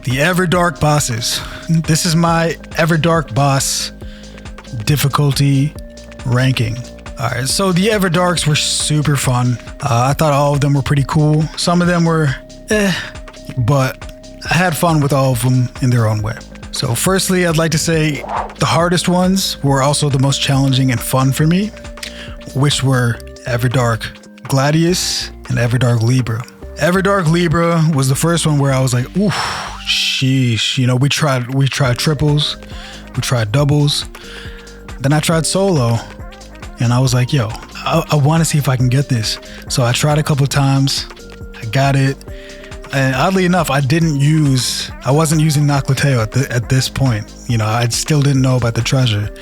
the Everdark bosses. This is my Everdark boss difficulty ranking. Alright, so the Everdarks were super fun. I thought all of them were pretty cool. Some of them were but I had fun with all of them in their own way. So firstly, I'd like to say the hardest ones were also the most challenging and fun for me, which were Everdark Gladius and Everdark Libra. Everdark Libra was the first one where I was like, ooh, sheesh. You know, we tried triples, we tried doubles. Then I tried solo and I was like, yo, I want to see if I can get this. So I tried a couple of times, I got it. And oddly enough, I wasn't using Noclateo at this point. You know, I still didn't know about the treasure.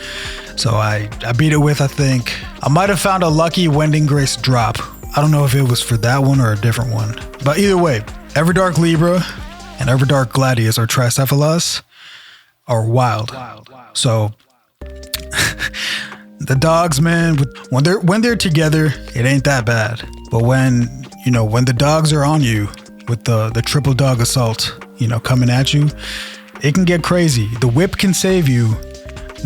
So I beat it with, I think, I might have found a lucky Wending Grace drop. I don't know if it was for that one or a different one. But either way, Everdark Libra and Everdark Gladius or Tricephalus are wild. So the dogs, man, when they're together, it ain't that bad. But when the dogs are on you with the triple dog assault, you know, coming at you, it can get crazy. The whip can save you,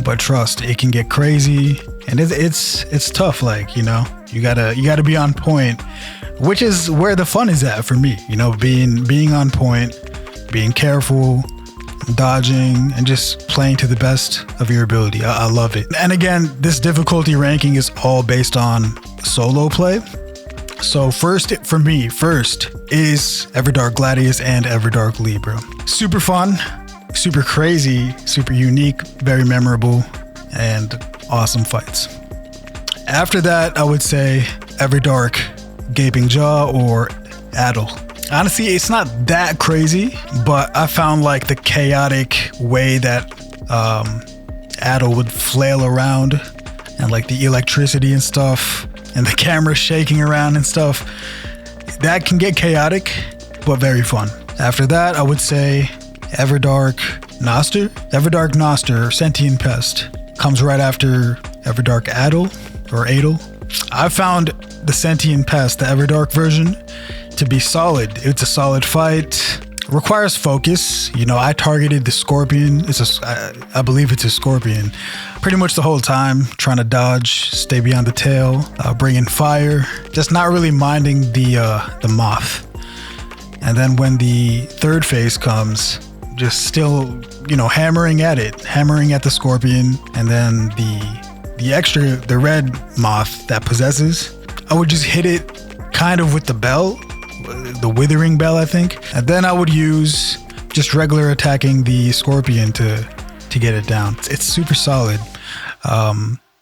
but trust, it can get crazy, and it's tough. Like, you know, you gotta be on point, which is where the fun is at for me. You know, being on point, being careful, dodging, and just playing to the best of your ability. I love it. And again, this difficulty ranking is all based on solo play. So first is Everdark Gladius and Everdark Libra. Super fun, super crazy, super unique, very memorable, and awesome fights. After that, I would say Everdark Gaping Jaw or Addle. Honestly, it's not that crazy, but I found like the chaotic way that Addle would flail around and like the electricity and stuff and the camera shaking around and stuff, that can get chaotic, but very fun. After that, I would say Everdark Noster, Sentient Pest, comes right after Everdark Addle or Adel. I found the Sentient Pest, the Everdark version, to be solid. It's a solid fight. Requires focus. You know, I targeted the scorpion. I believe it's a scorpion. Pretty much the whole time, trying to dodge, stay beyond the tail, bring in fire, just not really minding the moth. And then when the third phase comes, just still, you know, hammering at the scorpion, and then the red moth that possesses, I would just hit it kind of with the bell, the withering bell, I think. And then I would use just regular attacking the scorpion to get it down. It's super solid.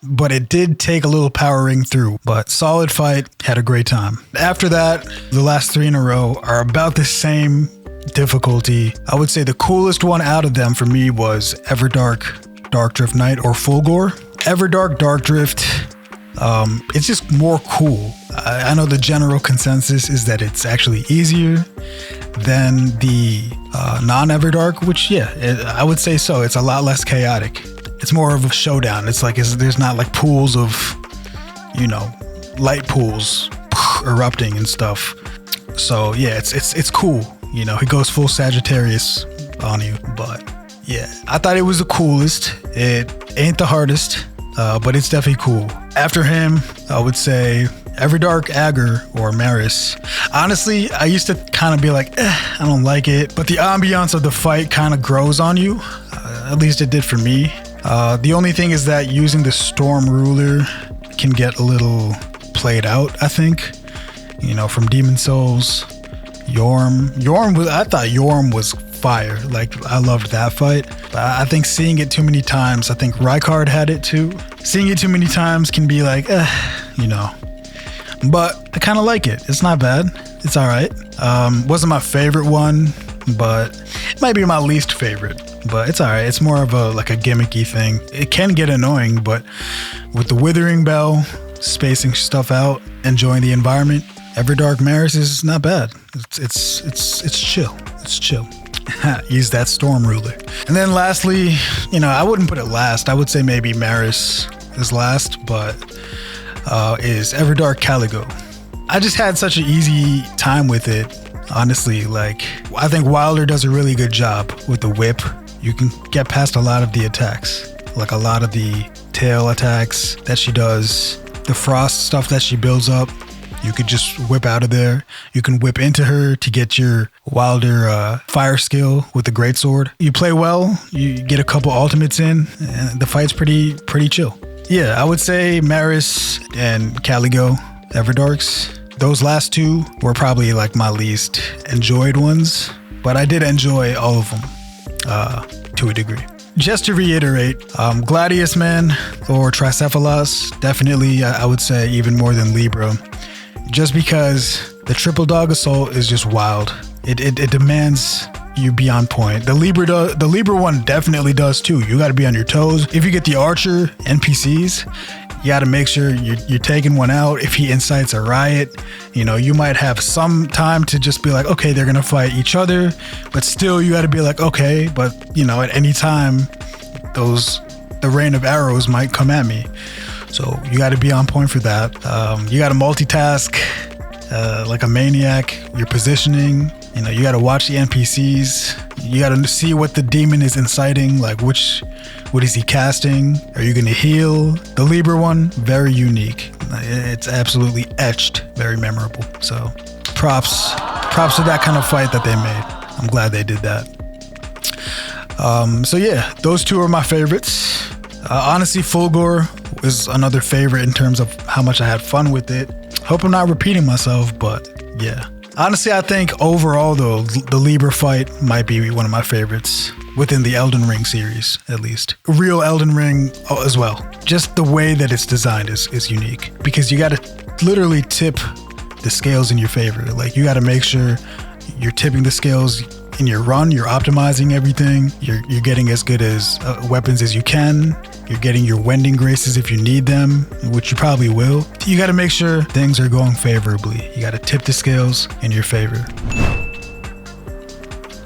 But it did take a little powering through, but solid fight, had a great time. After that, the last three in a row are about the same difficulty. I would say the coolest one out of them for me was Everdark Darkdrift Knight or Fulgore. Everdark Darkdrift, it's just more cool. I know the general consensus is that it's actually easier than the non-Everdark, which I would say so. It's a lot less chaotic. It's more of a showdown. It's like there's not like pools of, you know, light pools erupting and stuff. So yeah, it's cool. You know, he goes full Sagittarius on you, but yeah, I thought it was the coolest. It ain't the hardest, but it's definitely cool. After him, I would say Everdark Agar or Maris. Honestly, I used to kind of be like, I don't like it, but the ambiance of the fight kind of grows on you. At least it did for me. The only thing is that using the Storm Ruler can get a little played out, I think. You know, from Demon Souls, I thought Yorm was fire. Like, I loved that fight. But I think seeing it too many times, I think Rykard had it too. Seeing it too many times can be like, you know. But I kind of like it. It's not bad. It's all right. Wasn't my favorite one, but it might be my least favorite. But it's all right. It's more of a gimmicky thing. It can get annoying, but with the Withering Bell, spacing stuff out, enjoying the environment, Everdark Maris is not bad. It's chill. It's chill. Use that Storm Ruler. And then lastly, you know, I wouldn't put it last. I would say maybe Maris is last, but is Everdark Caligo. I just had such an easy time with it. Honestly, like, I think Wylder does a really good job with the whip. You can get past a lot of the attacks, like a lot of the tail attacks that she does, the frost stuff that she builds up. You could just whip out of there. You can whip into her to get your Wylder fire skill with the greatsword. You play well, you get a couple ultimates in, and the fight's pretty chill. Yeah, I would say Maris and Caligo, Everdarks. Those last two were probably like my least enjoyed ones, but I did enjoy all of them to a degree. Just to reiterate, Gladius Man or Tricephalos, definitely I would say even more than Libra, just because the triple dog assault is just wild. It demands you be on point. The Libra one definitely does too. You got to be on your toes. If you get the archer NPCs, you got to make sure you're taking one out. If he incites a riot, you might have some time to just be like, okay, they're going to fight each other, but still you got to be like, okay, but at any time, the rain of arrows might come at me. So you got to be on point for that. You got to multitask like a maniac. Your positioning, you got to watch the NPCs. You got to see what the demon is inciting, like what is he casting? Are you going to heal? The Libra one, very unique. It's absolutely etched, very memorable. So props to that kind of fight that they made. I'm glad they did that. So yeah, those two are my favorites. Honestly, Fulgor is another favorite in terms of how much I had fun with it. Hope I'm not repeating myself, but yeah. Honestly, I think overall though, the Libra fight might be one of my favorites within the Elden Ring series, at least. Real Elden Ring as well. Just the way that it's designed is unique, because you got to literally tip the scales in your favor. Like, you got to make sure you're tipping the scales in your run, you're optimizing everything, you're getting as good as weapons as you can, you're getting your wending graces if you need them, which you probably will. You got to make sure things are going favorably. You got to tip the scales in your favor.